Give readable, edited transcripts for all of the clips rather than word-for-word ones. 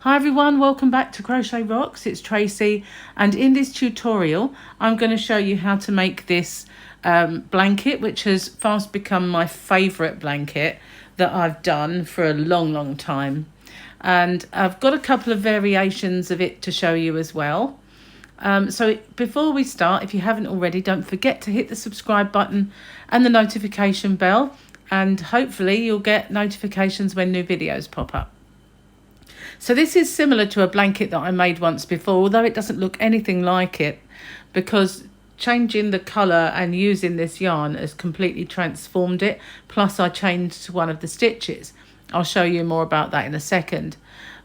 Hi everyone, welcome back to Crochet Rocks. It's Tracy, and in this tutorial I'm going to show you how to make this blanket, which has fast become my favourite blanket that I've done for a long time. And I've got a couple of variations of it to show you as well. So before we start, if you haven't already, don't forget to hit the subscribe button and the notification bell, and hopefully you'll get notifications when new videos pop up. So this is similar to a blanket that I made once before, although it doesn't look anything like it, because changing the colour and using this yarn has completely transformed it. Plus I changed one of the stitches. I'll show you more about that in a second.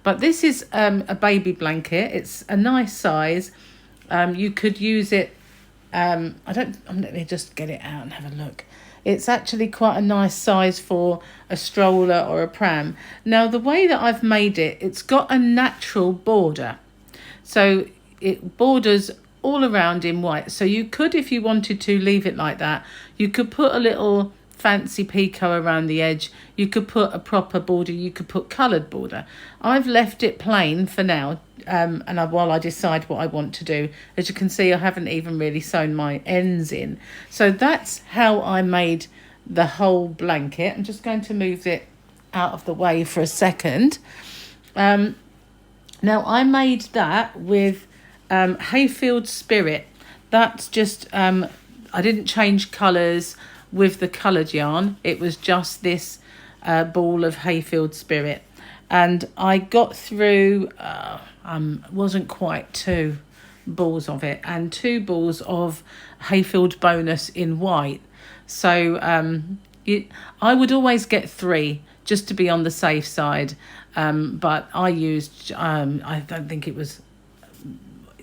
But this is a baby blanket. It's a nice size. You could use it, let me just get it out and have a look. It's actually quite a nice size for a stroller or a pram. Now, the way that I've made it, it's got a natural border. So it borders all around in white. So you could, if you wanted to, leave it like that. You could put a little fancy picot around the edge. You could put a proper border. You could put coloured border. I've left it plain for now, while I decide what I want to do. As you can see, I haven't even really sewn my ends in. So that's how I made the whole blanket. I'm just going to move it out of the way for a second. Now I made that with Hayfield Spirit. That's just, I didn't change colours with the coloured yarn. It was just this ball of Hayfield Spirit. And I got through, wasn't quite 2 balls of it, and 2 balls of Hayfield Bonus in white. So I would always get 3 just to be on the safe side. But I used, I don't think it was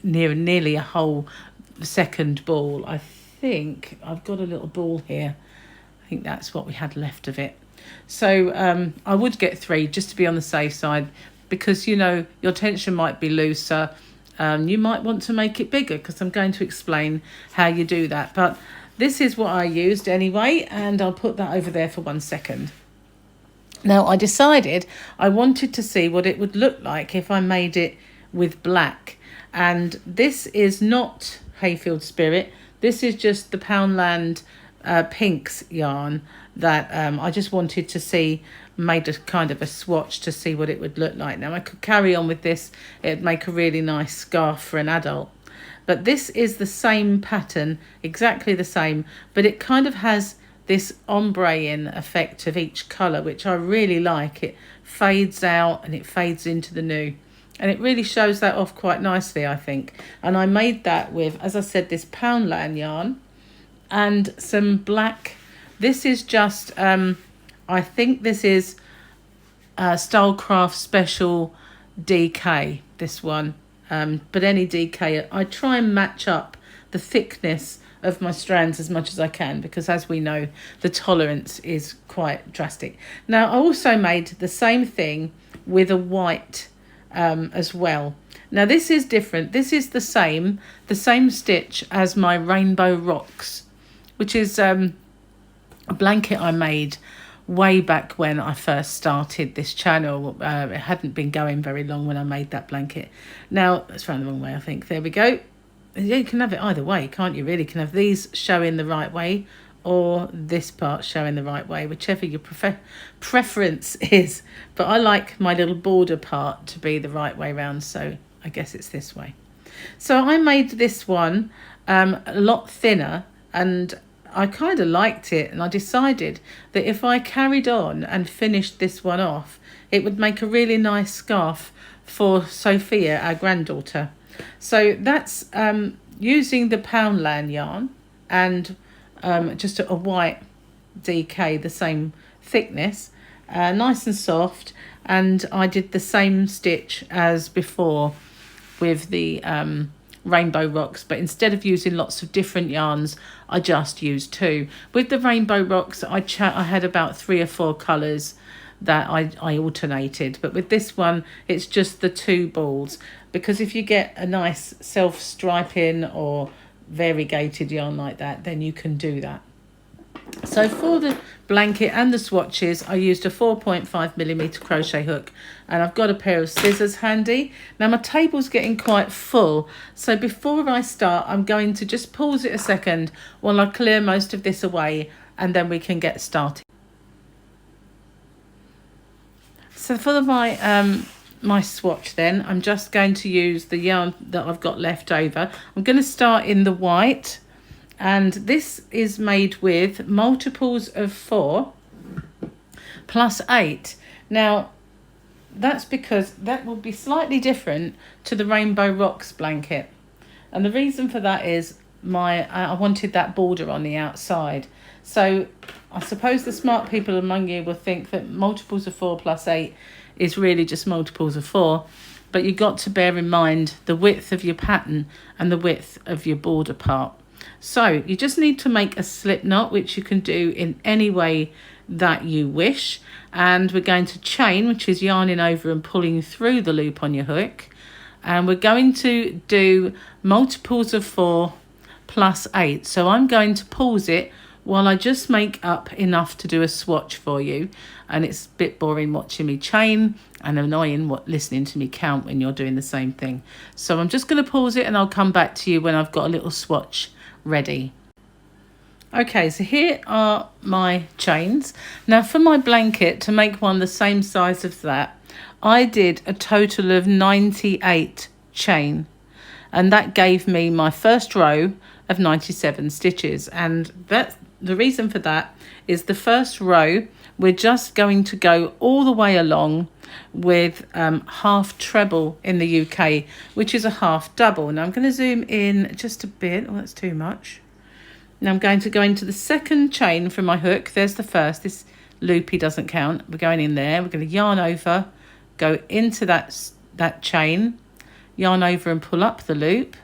nearly a whole second ball. I think I've got a little ball here. I think that's what we had left of it. So I would get 3 just to be on the safe side, because you know your tension might be looser. You might want to make it bigger, because I'm going to explain how you do that. But this is what I used anyway, and I'll put that over there for 1 second. Now I decided I wanted to see what it would look like if I made it with black. And this is not Hayfield Spirit. This is just the Poundland Pinks yarn that I just wanted to see, made a kind of a swatch to see what it would look like. Now I could carry on with this. It'd make a really nice scarf for an adult. But this is the same pattern, exactly the same, but it kind of has this ombre-in effect of each colour, which I really like. It fades out and it fades into the new. And it really shows that off quite nicely, I think. And I made that with, as I said, this Poundland yarn and some black. This is just, I think this is Stylecraft Special DK, this one. But any DK, I try and match up the thickness of my strands as much as I can, because as we know, the tolerance is quite drastic. Now, I also made the same thing with a white as well. Now this is different. This is the same stitch as my Rainbow Rocks, which is a blanket I made way back when I first started this channel. It hadn't been going very long when I made that blanket. Now that's round the wrong way, I think. There we go. You can have it either way, can't you? Really, you can have these showing the right way, or this part showing the right way, whichever your preference is. But I like my little border part to be the right way round, so I guess it's this way. So I made this one a lot thinner, and I kind of liked it, and I decided that if I carried on and finished this one off, it would make a really nice scarf for Sophia, our granddaughter. So that's using the Poundland yarn and just a white DK, the same thickness, nice and soft. And I did the same stitch as before with the Rainbow Rocks, but instead of using lots of different yarns, I just used 2. With the Rainbow Rocks, I had about 3 or 4 colours that I alternated, but with this one it's just the 2 balls, because if you get a nice self-striping or variegated yarn like that, then you can do that. So for the blanket and the swatches, I used a 4.5mm crochet hook, and I've got a pair of scissors handy. Now my table's getting quite full, so before I start, I'm going to just pause it a second while I clear most of this away, and then we can get started. So for my swatch then, I'm just going to use the yarn that I've got left over. I'm going to start in the white, and this is made with multiples of 4 plus 8. Now that's because that will be slightly different to the Rainbow Rocks blanket, and the reason for that is I wanted that border on the outside. So I suppose the smart people among you will think that multiples of 4 plus 8 is really just multiples of 4, but you've got to bear in mind the width of your pattern and the width of your border part. So you just need to make a slip knot, which you can do in any way that you wish, and we're going to chain, which is yarning over and pulling through the loop on your hook, and we're going to do multiples of 4 plus 8. So I'm going to pause it while I just make up enough to do a swatch for you, and it's a bit boring watching me chain and annoying listening to me count when you're doing the same thing. So I'm just going to pause it, and I'll come back to you when I've got a little swatch ready. Okay, so here are my chains. Now for my blanket, to make one the same size of that, I did a total of 98 chain, and that gave me my first row of 97 stitches. And the reason for that is the first row, we're just going to go all the way along with half treble in the UK, which is a half double. Now I'm going to zoom in just a bit. Oh, that's too much. Now I'm going to go into the second chain from my hook. There's the first. This loopy doesn't count. We're going in there. We're going to yarn over, go into that chain, yarn over and pull up the loop,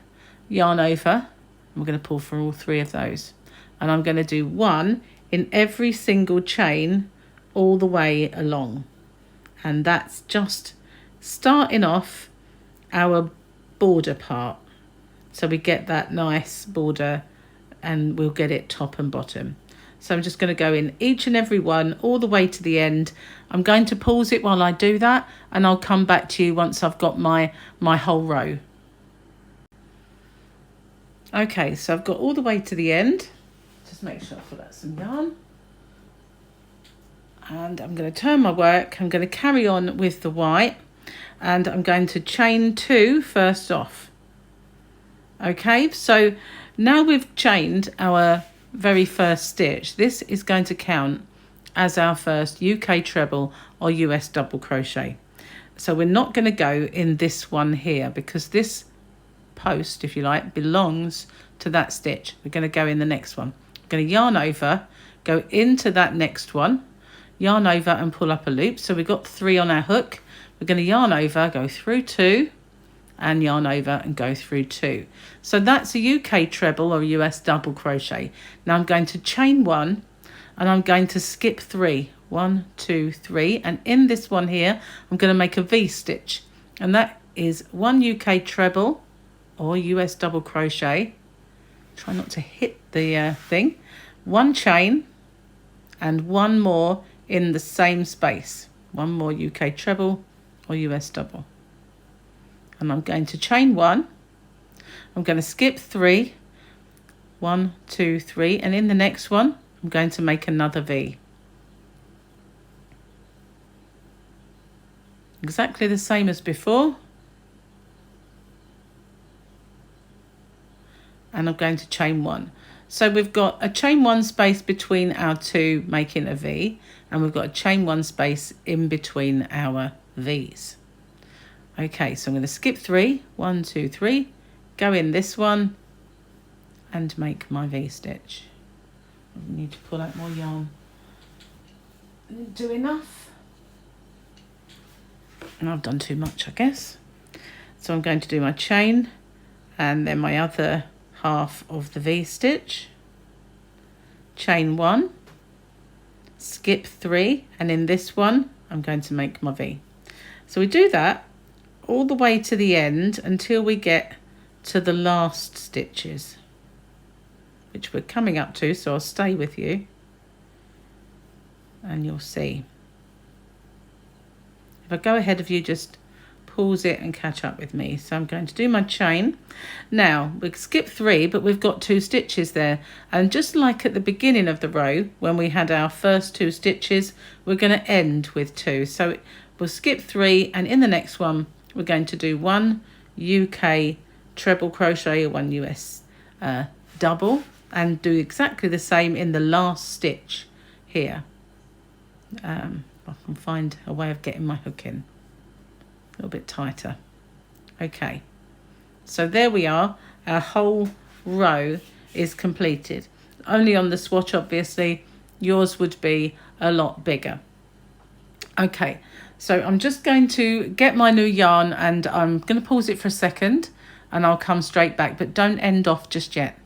yarn over, and we're going to pull for all 3 of those. And I'm going to do 1 in every single chain all the way along. And that's just starting off our border part. So we get that nice border, and we'll get it top and bottom. So I'm just going to go in each and every one all the way to the end. I'm going to pause it while I do that, and I'll come back to you once I've got my whole row. Okay, so I've got all the way to the end. Just make sure I pull out some yarn. And I'm going to turn my work. I'm going to carry on with the white, and I'm going to chain 2 first off. Okay, so now we've chained our very first stitch. This is going to count as our first UK treble or US double crochet. So we're not going to go in this one here, because this post, if you like, belongs to that stitch. We're going to go in the next one. I'm going to yarn over, go into that next one, yarn over and pull up a loop. So we've got 3 on our hook. We're going to yarn over, go through 2, and yarn over and go through 2. So that's a UK treble or US double crochet. Now I'm going to chain 1, and I'm going to skip 3. 1, 2, 3, and in this one here I'm going to make a V stitch, and that is 1 UK treble or US double crochet. Try not to hit the thing. 1 chain and 1 more in the same space. 1 more UK treble or US double. And I'm going to chain 1. I'm going to skip 3. 1, 2, 3, and in the next one I'm going to make another V. Exactly the same as before. And I'm going to chain 1. So we've got a chain 1 space between our 2 making a V, and we've got a chain 1 space in between our V's. Okay, so I'm going to skip 3, 1, 2, 3, go in this one and make my V stitch. I need to pull out more yarn. Didn't do enough. And I've done too much, I guess. So I'm going to do my chain and then my other half of the V stitch, chain 1, skip 3, and in this one I'm going to make my V. So we do that all the way to the end until we get to the last stitches, which we're coming up to, so I'll stay with you. and you'll see. If I go ahead of you, just pause it and catch up with me. So I'm going to do my chain. Now we skip 3, but we've got 2 stitches there, and just like at the beginning of the row when we had our first 2 stitches, we're going to end with 2. So we'll skip 3, and in the next one we're going to do 1 UK treble crochet or 1 US double, and do exactly the same in the last stitch here. I can find a way of getting my hook in a little bit tighter. Okay, so there we are. Our whole row is completed. Only on the swatch, obviously. Yours would be a lot bigger. Okay, so I'm just going to get my new yarn, and I'm going to pause it for a second, and I'll come straight back, but don't end off just yet.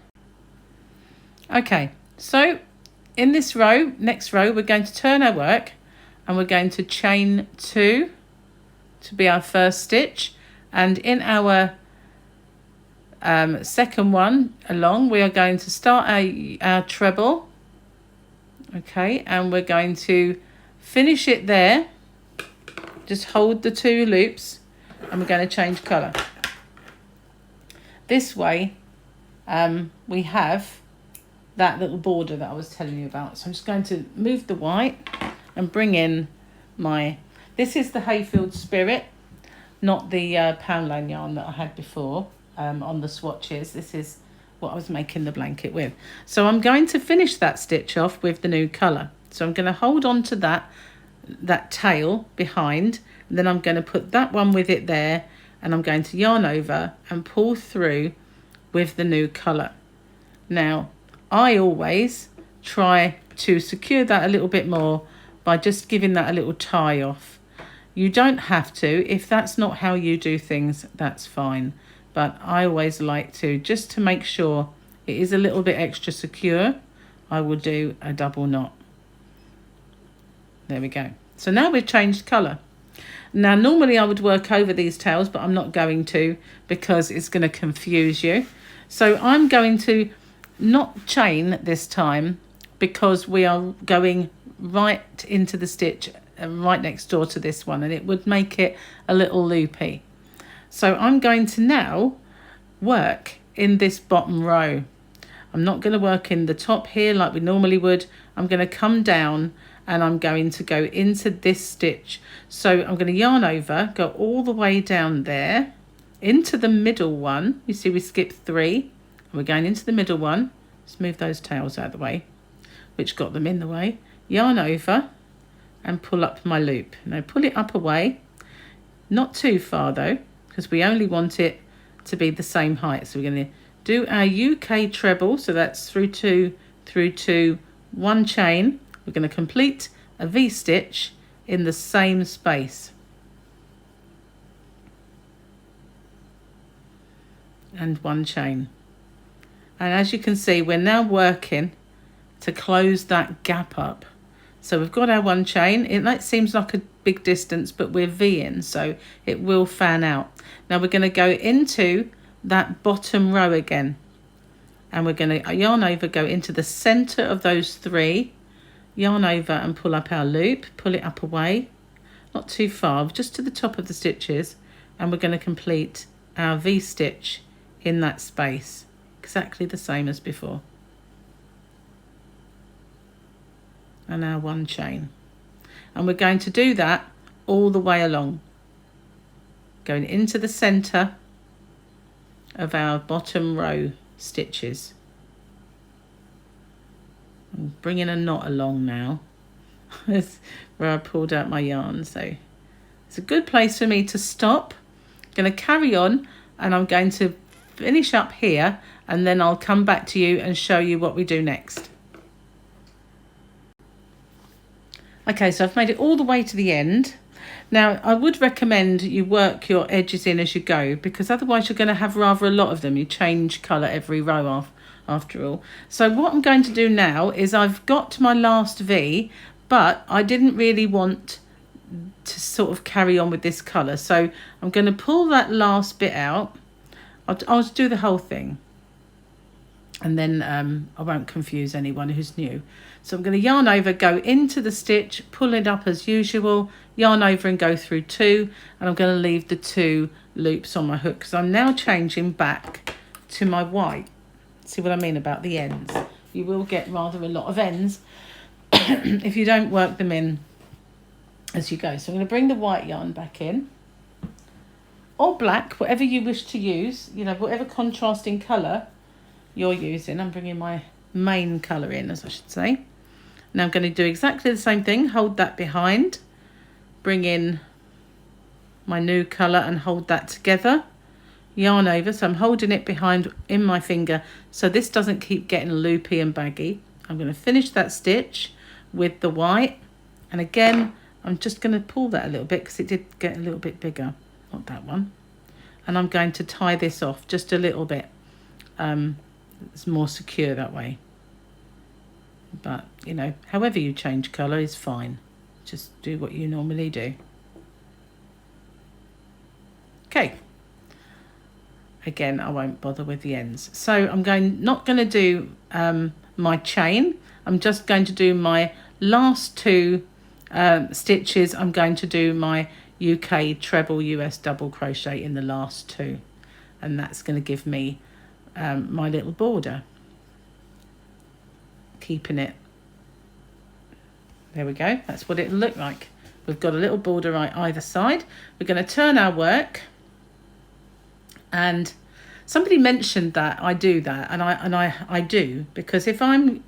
Okay, so in this row, next row, we're going to turn our work, and we're going to chain 2 to be our first stitch, and in our second one along, we are going to start our treble. Okay, and we're going to finish it there. Just hold the 2 loops, and we're going to change colour. This way we have that little border that I was telling you about. So I'm just going to move the white and bring in my, this is the Hayfield Spirit, not the poundland yarn that I had before on the swatches. This is what I was making the blanket with. So I'm going to finish that stitch off with the new colour. So I'm going to hold on to that tail behind, and then I'm going to put that one with it there, and I'm going to yarn over and pull through with the new colour. Now I always try to secure that a little bit more by just giving that a little tie off. You don't have to. If that's not how you do things, that's fine, but I always like to, just to make sure it is a little bit extra secure, I will do a double knot. There we go. So now we've changed colour. Now normally I would work over these tails, but I'm not going to, because it's going to confuse you. So I'm going to not chain this time, because we are going right into the stitch right next door to this one, and it would make it a little loopy. So I'm going to now work in this bottom row. I'm not going to work in the top here like we normally would. I'm going to come down, and I'm going to go into this stitch. So I'm going to yarn over, go all the way down there into the middle one. You see we skipped 3, and we're going into the middle one. Let's move those tails out of the way, which got them in the way. Yarn over and pull up my loop. Now pull it up away, not too far though, because we only want it to be the same height. So we're going to do our UK treble, so that's through 2, 1 chain. We're going to complete a V-stitch in the same space. And 1 chain. And as you can see, we're now working to close that gap up. So we've got our 1 chain. That seems like a big distance, but we're V-ing, so it will fan out. Now we're going to go into that bottom row again, and we're going to yarn over, go into the center of those 3, yarn over and pull up our loop, pull it up away, not too far, just to the top of the stitches, and we're going to complete our V-stitch in that space, exactly the same as before. And our 1 chain, and we're going to do that all the way along, going into the center of our bottom row stitches. I'm bringing a knot along now. That's where I pulled out my yarn, so it's a good place for me to stop. I'm going to carry on, and I'm going to finish up here, and then I'll come back to you and show you what we do next. Okay, so I've made it all the way to the end. Now, I would recommend you work your edges in as you go, because otherwise you're going to have rather a lot of them. You change colour every row after all. So what I'm going to do now is I've got to my last V, but I didn't really want to sort of carry on with this colour. So I'm going to pull that last bit out. I'll do the whole thing, and then I won't confuse anyone who's new. So I'm going to yarn over, go into the stitch, pull it up as usual, yarn over and go through 2, and I'm going to leave the 2 loops on my hook because I'm now changing back to my white. See what I mean about the ends? You will get rather a lot of ends if you don't work them in as you go. So I'm going to bring the white yarn back in, or black, whatever you wish to use, you know, whatever contrasting colour you're using. I'm bringing my main colour in, as I should say. Now I'm going to do exactly the same thing, hold that behind, bring in my new colour and hold that together, yarn over, so I'm holding it behind in my finger so this doesn't keep getting loopy and baggy. I'm going to finish that stitch with the white, and again I'm just going to pull that a little bit because it did get a little bit bigger, not that one, and I'm going to tie this off just a little bit. It's more secure that way, but you know, however you change colour is fine. Just do what you normally do. Okay, again I won't bother with the ends, so I'm not going to do my chain. I'm just going to do my last 2 stitches. I'm going to do my UK treble US double crochet in the last 2, and that's going to give me my little border, keeping it, there we go, that's what it'll look like. We've got a little border right either side. We're going to turn our work, and somebody mentioned that I do that, and I do, because if I'm,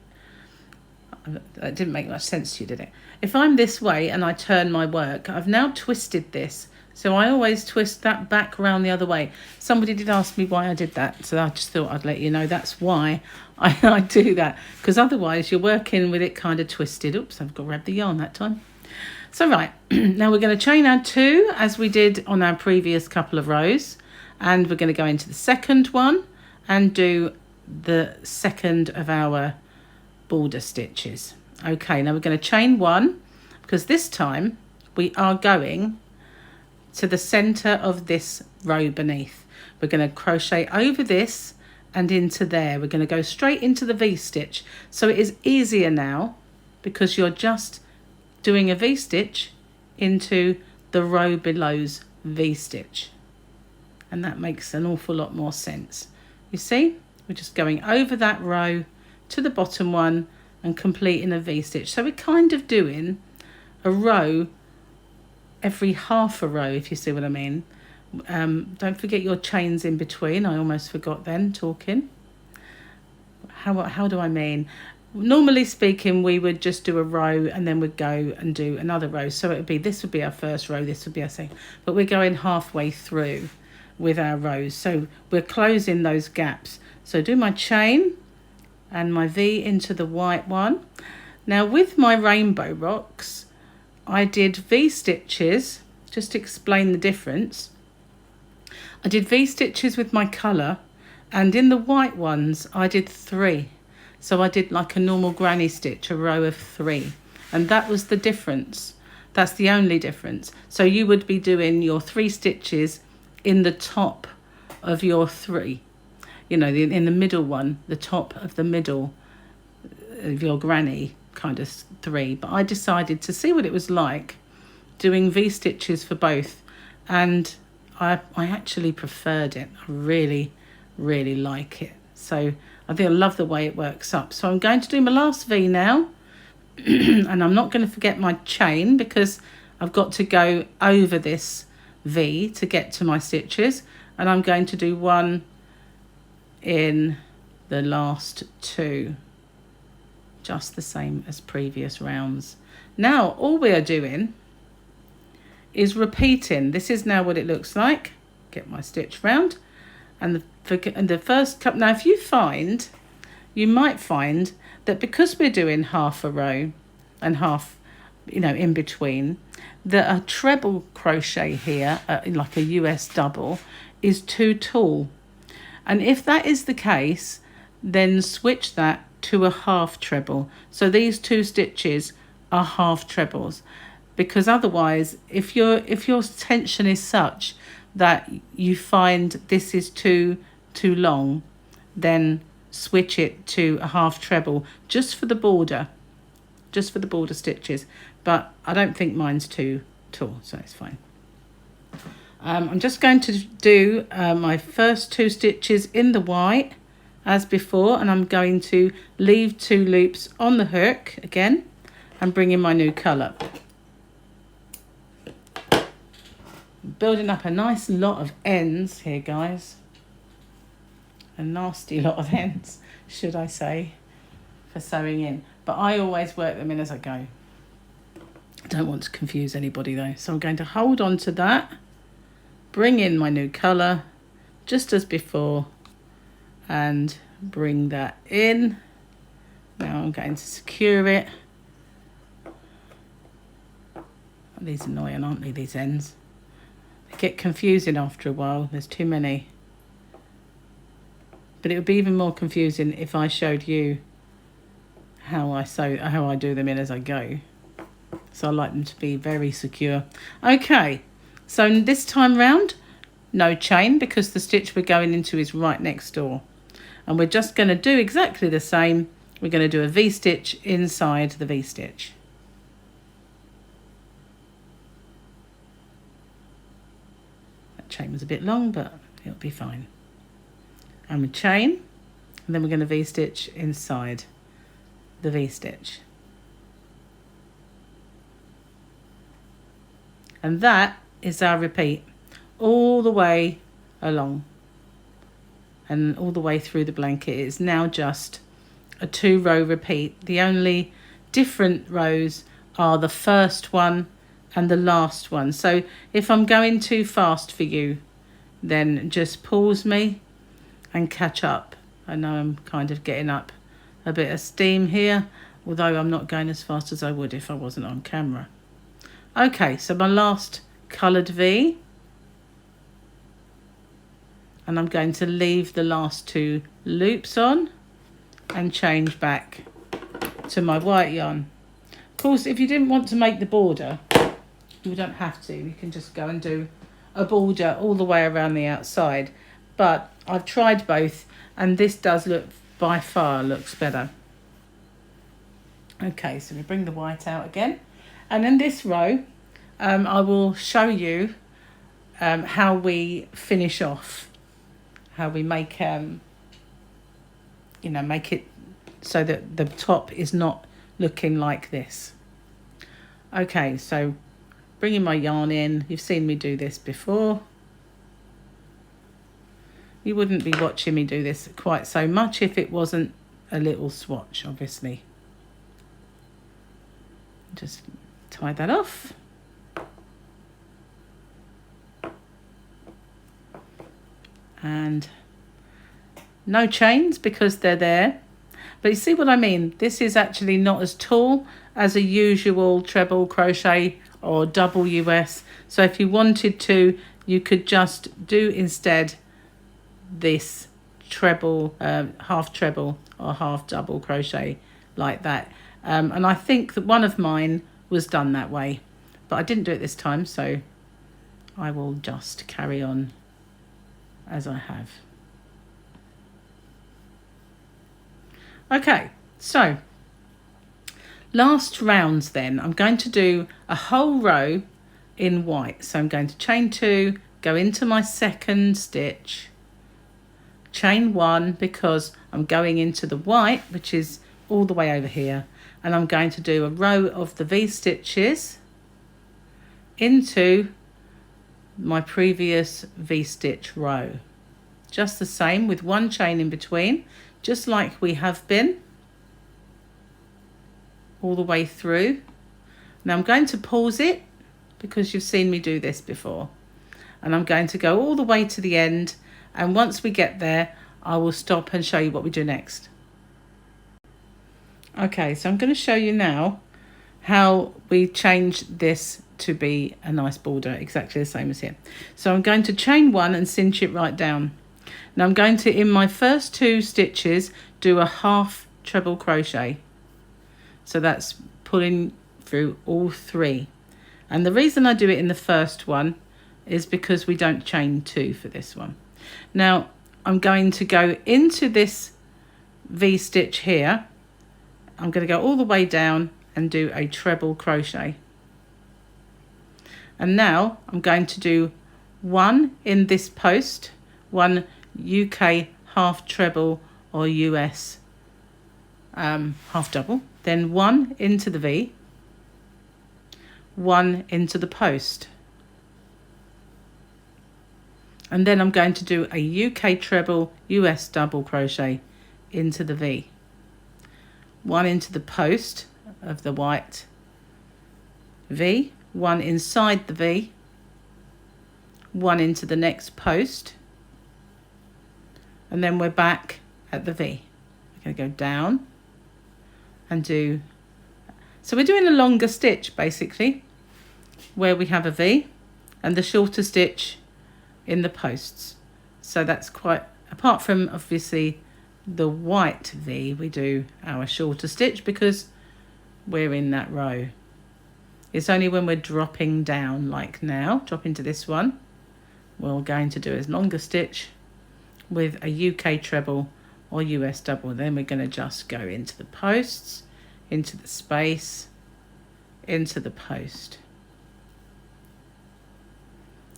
that didn't make much sense to you, did it? If I'm this way and I turn my work, I've now twisted this, so I always twist that back around the other way. Somebody did ask me why I did that, so I just thought I'd let you know that's why I do that, because otherwise you're working with it kind of twisted. Oops, I've got to grab the yarn that time. So right, now we're going to chain our 2 as we did on our previous couple of rows, and we're going to go into the second one and do the second of our border stitches. Okay, now we're going to chain 1 because this time we are going to the center of this row beneath. We're going to crochet over this and into there. We're going to go straight into the V-stitch, so it is easier now because you're just doing a V-stitch into the row below's V-stitch, and that makes an awful lot more sense. You see, we're just going over that row to the bottom one and completing a V-stitch. So we're kind of doing a row every half a row, if you see what I mean. Don't forget your chains in between. I almost forgot then talking. How do I mean? Normally speaking, we would just do a row and then we'd go and do another row. So it would be, this would be our first row, this would be our second, but we're going halfway through with our rows. So we're closing those gaps. So do my chain and my V into the white one. Now with my rainbow rocks, I did V stitches, just to explain the difference. I did V stitches with my colour, and in the white ones I did 3. So I did like a normal granny stitch, a row of 3, and that was the difference. That's the only difference. So you would be doing your 3 stitches in the top of your 3, you know, in the middle one, the top of the middle of your granny kind of 3. But I decided to see what it was like doing V stitches for both, and I actually preferred it. I really like it. So I think I love the way it works up. So I'm going to do my last V now and I'm not going to forget my chain because I've got to go over this V to get to my stitches, and I'm going to do 1 in the last 2, just the same as previous rounds. Now all we are doing is repeating. This is now what it looks like. Get my stitch round, and the first couple. Now if you might find that because we're doing half a row and half, you know, in between, that a treble crochet here, like a US double, is too tall. And if that is the case, then switch that to a half treble. So these 2 stitches are half trebles, because otherwise if your tension is such that you find this is too long, then switch it to a half treble just for the border. just for the border stitches, but I don't think mine's too tall, so it's fine. I'm just going to do my first 2 stitches in the white as before, and I'm going to leave 2 loops on the hook again and bring in my new colour. Building up a nice lot of ends here, guys. A nasty lot of ends, should I say, for sewing in. But I always work them in as I go. I don't want to confuse anybody though. So I'm going to hold on to that, bring in my new colour, just as before, and bring that in. Now I'm going to secure it. These are annoying, aren't they, these ends? They get confusing after a while. There's too many. But it would be even more confusing if I showed you how I do them in as I go. So I like them to be very secure. Okay, so this time round, no chain, because the stitch we're going into is right next door. And we're just going to do exactly the same. We're going to do a V-stitch inside the V-stitch. That chain was a bit long, but it'll be fine. And we chain, and then we're going to V-stitch inside the V-stitch. And that is our repeat all the way along and all the way through the blanket. It's now just a 2-row repeat. The only different rows are the first one and the last one. So if I'm going too fast for you, then just pause me and catch up. I know I'm kind of getting up a bit of steam here, although I'm not going as fast as I would if I wasn't on camera. Okay, so my last coloured V, and I'm going to leave the last 2 loops on and change back to my white yarn. Of course, if you didn't want to make the border, you don't have to. You can just go and do a border all the way around the outside. But I've tried both, and this does look, by far, looks better. Okay, so we bring the white out again. And in this row, I will show you how we finish off, how we make, make it so that the top is not looking like this. Okay, so bringing my yarn in. You've seen me do this before. You wouldn't be watching me do this quite so much if it wasn't a little swatch, obviously. Just tie that off. And no chains because they're there. But you see what I mean? This is actually not as tall as a usual treble crochet or double US. So if you wanted to, you could just do instead this treble, half treble or half double crochet like that. And I think that one of mine was done that way, but I didn't do it this time, so I will just carry on as I have. Okay, so last rounds then, I'm going to do a whole row in white. So I'm going to chain 2, go into my second stitch, chain 1 because I'm going into the white, which is all the way over here, and I'm going to do a row of the V stitches into my previous V stitch row. Just the same with 1 chain in between, just like we have been all the way through. Now I'm going to pause it because you've seen me do this before, and I'm going to go all the way to the end, and once we get there I will stop and show you what we do next. Okay, so I'm going to show you now how we change this to be a nice border, exactly the same as here. So I'm going to chain 1 and cinch it right down. Now I'm going to, in my first 2 stitches, do a half treble crochet. So that's pulling through all 3. And the reason I do it in the first one is because we don't chain 2 for this one. Now I'm going to go into this V stitch here. I'm going to go all the way down and do a treble crochet. And now I'm going to do one in this post, one UK half treble or US half double, then one into the V, one into the post, and then I'm going to do a UK treble US double crochet into the V, one into the post of the white V, one inside the V, one into the next post, and then we're back at the V. We're going to go down and do, so we're doing a longer stitch basically where we have a V and the shorter stitch in the posts. So that's quite, apart from obviously the white V, we do our shorter stitch because we're in that row. It's only when we're dropping down, like now, drop into this one, we're going to do a longer stitch with a UK treble or US double. Then we're going to just go into the posts, into the space, into the post.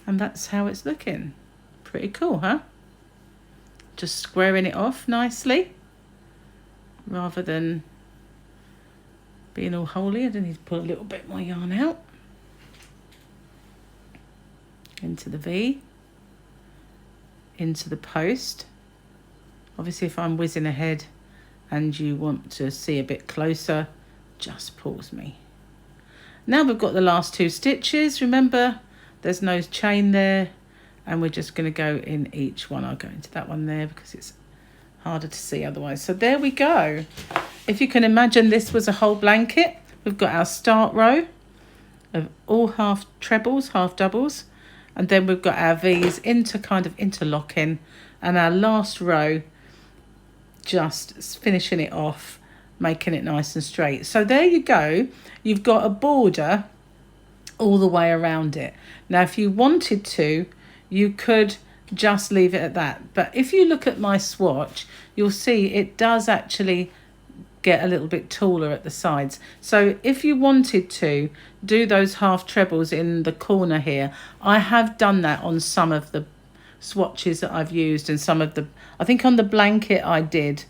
And that's how it's looking. Pretty cool, huh? Just squaring it off nicely rather than being all holy. I don't need to pull a little bit more yarn out. Into the V, into the post. Obviously if I'm whizzing ahead and you want to see a bit closer, just pause me. Now we've got the last two stitches. Remember, there's no chain there, and we're just going to go in each one. I'll go into that one there because it's harder to see otherwise. So there we go. If you can imagine this was a whole blanket, we've got our start row of all half trebles, half doubles, and then we've got our V's into kind of interlocking, and our last row just finishing it off, making it nice and straight. So there you go. You've got a border all the way around it. Now if you wanted to, you could just leave it at that, but if you look at my swatch, you'll see it does actually get a little bit taller at the sides. So if you wanted to do those half trebles in the corner here, I have done that on some of the swatches that I've used, and some of the, I think on the blanket I did,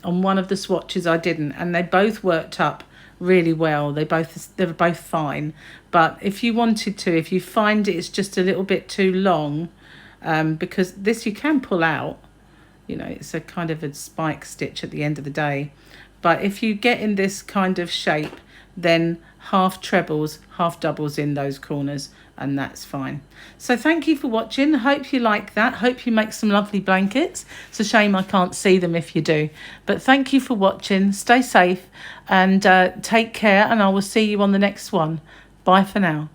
on one of the swatches I didn't, and they both worked up really well. They were both fine. But if you wanted to, if you find it's just a little bit too long, because this you can pull out, you know, it's a kind of a spike stitch at the end of the day. But if you get in this kind of shape, then half trebles, half doubles in those corners, and that's fine. So thank you for watching. Hope you like that. Hope you make some lovely blankets. It's a shame I can't see them if you do. But thank you for watching. Stay safe and take care, and I will see you on the next one. Bye for now.